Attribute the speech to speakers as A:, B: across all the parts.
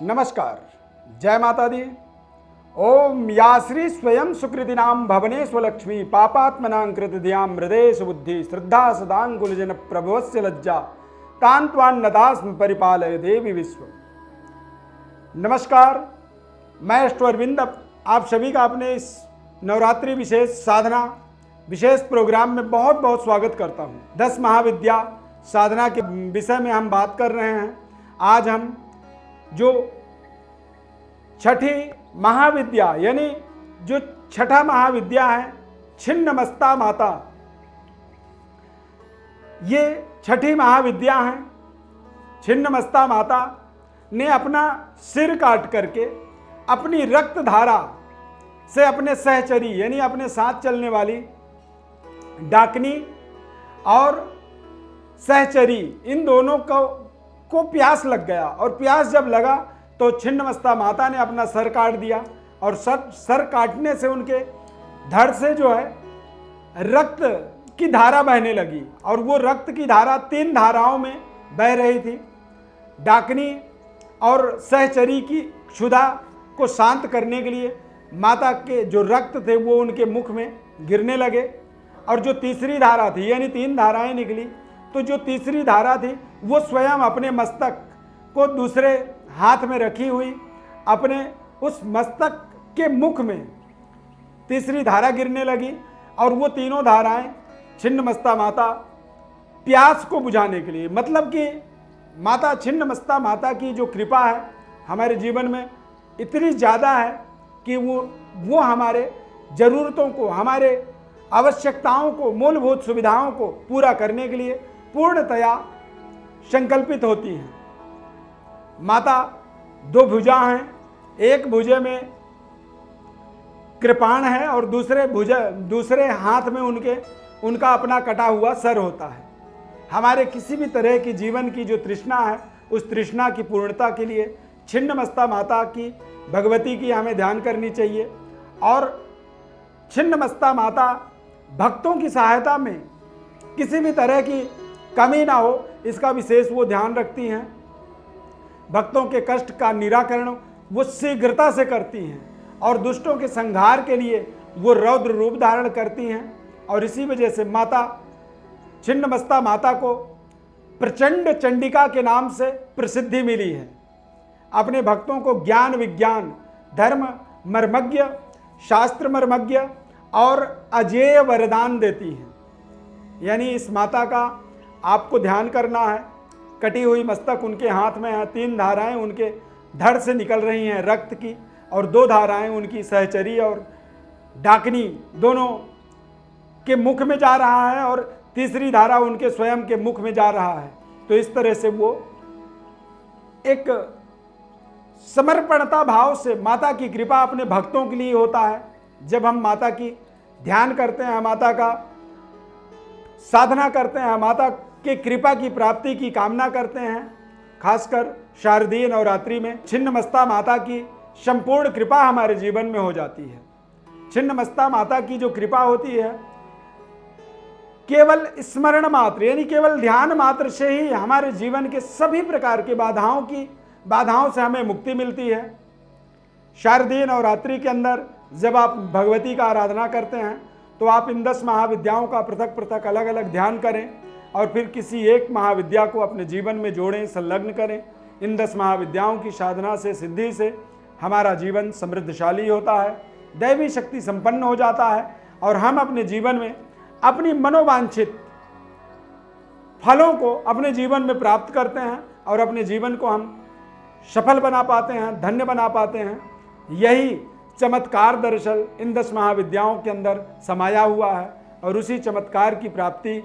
A: नमस्कार, जय माता दी। ओम या श्री स्वयं सुकृतिनाम भवने स्वलक्ष्मी पापात्मनां कृतधियां हृदय सुबुद्धि श्रद्धा सदांकुलजन प्रभवस्य लज्जा तान्त्वान् नदास्म परिपालय देवी विश्व। नमस्कार, मैं अष्टवरविंद आप सभी का अपने इस नवरात्रि विशेष साधना विशेष प्रोग्राम में बहुत बहुत स्वागत करता हूँ। 10 महाविद्या साधना के विषय में हम बात कर रहे हैं। आज हम जो छठी महाविद्या यानी जो छठा महाविद्या है छिन्नमस्ता माता, ये छठी महाविद्या है। छिन्नमस्ता माता ने अपना सिर काट करके अपनी रक्त धारा से अपने सहचरी यानी अपने साथ चलने वाली डाकनी और सहचरी इन दोनों को प्यास लग गया, और प्यास जब लगा तो छिन्नमस्ता माता ने अपना सर काट दिया, और सर काटने से उनके धड़ से जो है रक्त की धारा बहने लगी, और वो रक्त की धारा 3 धाराओं में बह रही थी। डाकनी और सहचरी की क्षुधा को शांत करने के लिए माता के जो रक्त थे वो उनके मुख में गिरने लगे, और जो तीसरी धारा थी यानी 3 धाराएं निकली, तो जो तीसरी धारा थी वो स्वयं अपने मस्तक को दूसरे हाथ में रखी हुई अपने उस मस्तक के मुख में तीसरी धारा गिरने लगी, और वो तीनों धाराएं छिन्नमस्ता माता प्यास को बुझाने के लिए, मतलब कि माता छिन्नमस्ता माता की जो कृपा है हमारे जीवन में इतनी ज़्यादा है कि वो हमारे ज़रूरतों को, हमारे आवश्यकताओं को, मूलभूत सुविधाओं को पूरा करने के लिए पूर्णतया संकल्पित होती हैं। माता 2 भुजा हैं, एक भुजे में कृपाण है और दूसरे हाथ में उनका अपना कटा हुआ सर होता है। हमारे किसी भी तरह की जीवन की जो तृष्णा है उस तृष्णा की पूर्णता के लिए छिन्नमस्ता माता की, भगवती की हमें ध्यान करनी चाहिए, और छिन्नमस्ता माता भक्तों की सहायता में किसी भी तरह की कमी ना हो इसका विशेष वो ध्यान रखती हैं। भक्तों के कष्ट का निराकरण वो शीघ्रता से करती हैं, और दुष्टों के संहार के लिए वो रौद्र रूप धारण करती हैं। और इसी वजह से माता छिन्नमस्ता माता को प्रचंड चंडिका के नाम से प्रसिद्धि मिली है। अपने भक्तों को ज्ञान विज्ञान, धर्म मर्मज्ञ, शास्त्र मर्मज्ञ और अजेय वरदान देती है। यानी इस माता का आपको ध्यान करना है। कटी हुई मस्तक उनके हाथ में है, 3 धाराएं उनके धड़ से निकल रही हैं रक्त की, और 2 धाराएं उनकी सहचरी और डाकनी दोनों के मुख में जा रहा है, और तीसरी धारा उनके स्वयं के मुख में जा रहा है। तो इस तरह से वो एक समर्पणता भाव से माता की कृपा अपने भक्तों के लिए होता है। जब हम माता की ध्यान करते हैं, माता का साधना करते हैं, माता के कृपा की प्राप्ति की कामना करते हैं, खासकर शारदीय नवरात्रि में छिन्नमस्ता माता की संपूर्ण कृपा हमारे जीवन में हो जाती है। छिन्नमस्ता माता की जो कृपा होती है केवल स्मरण मात्र यानी केवल ध्यान मात्र से ही हमारे जीवन के सभी प्रकार के बाधाओं से हमें मुक्ति मिलती है। शारदीय नवरात्रि के अंदर जब आप भगवती का आराधना करते हैं तो आप इन 10 महाविद्याओं का पृथक पृथक अलग अलग ध्यान करें, और फिर किसी एक महाविद्या को अपने जीवन में जोड़ें, संलग्न करें। इन 10 महाविद्याओं की साधना से, सिद्धि से हमारा जीवन समृद्धशाली होता है, दैवी शक्ति संपन्न हो जाता है, और हम अपने जीवन में अपनी मनोवांछित फलों को अपने जीवन में प्राप्त करते हैं, और अपने जीवन को हम सफल बना पाते हैं, धन्य बना पाते हैं। यही चमत्कार दरअसल इन 10 महाविद्याओं के अंदर समाया हुआ है, और उसी चमत्कार की प्राप्ति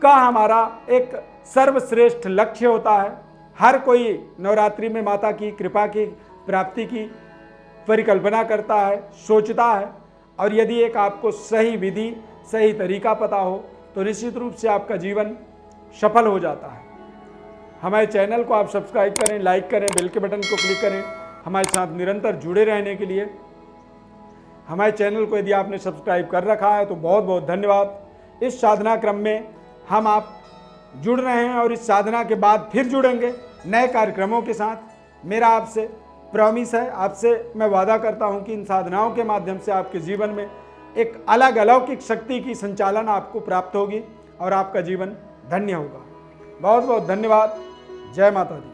A: का हमारा एक सर्वश्रेष्ठ लक्ष्य होता है। हर कोई नवरात्रि में माता की कृपा की प्राप्ति की परिकल्पना करता है, सोचता है, और यदि एक आपको सही विधि, सही तरीका पता हो तो निश्चित रूप से आपका जीवन सफल हो जाता है। हमारे चैनल को आप सब्सक्राइब करें, लाइक करें, बेल के बटन को क्लिक करें हमारे साथ निरंतर जुड़े रहने के लिए। हमारे चैनल को यदि आपने सब्सक्राइब कर रखा है तो बहुत बहुत धन्यवाद। इस साधना क्रम में हम आप जुड़ रहे हैं और इस साधना के बाद फिर जुड़ेंगे। नए कार्यक्रमों के साथ। मेरा आपसे प्रॉमिस है, आपसे मैं वादा करता हूं कि इन साधनाओं के माध्यम से आपके जीवन में एक अलग अलौकिक शक्ति की संचालन आपको प्राप्त होगी और आपका जीवन धन्य होगा। बहुत बहुत धन्यवाद। जय माता दी।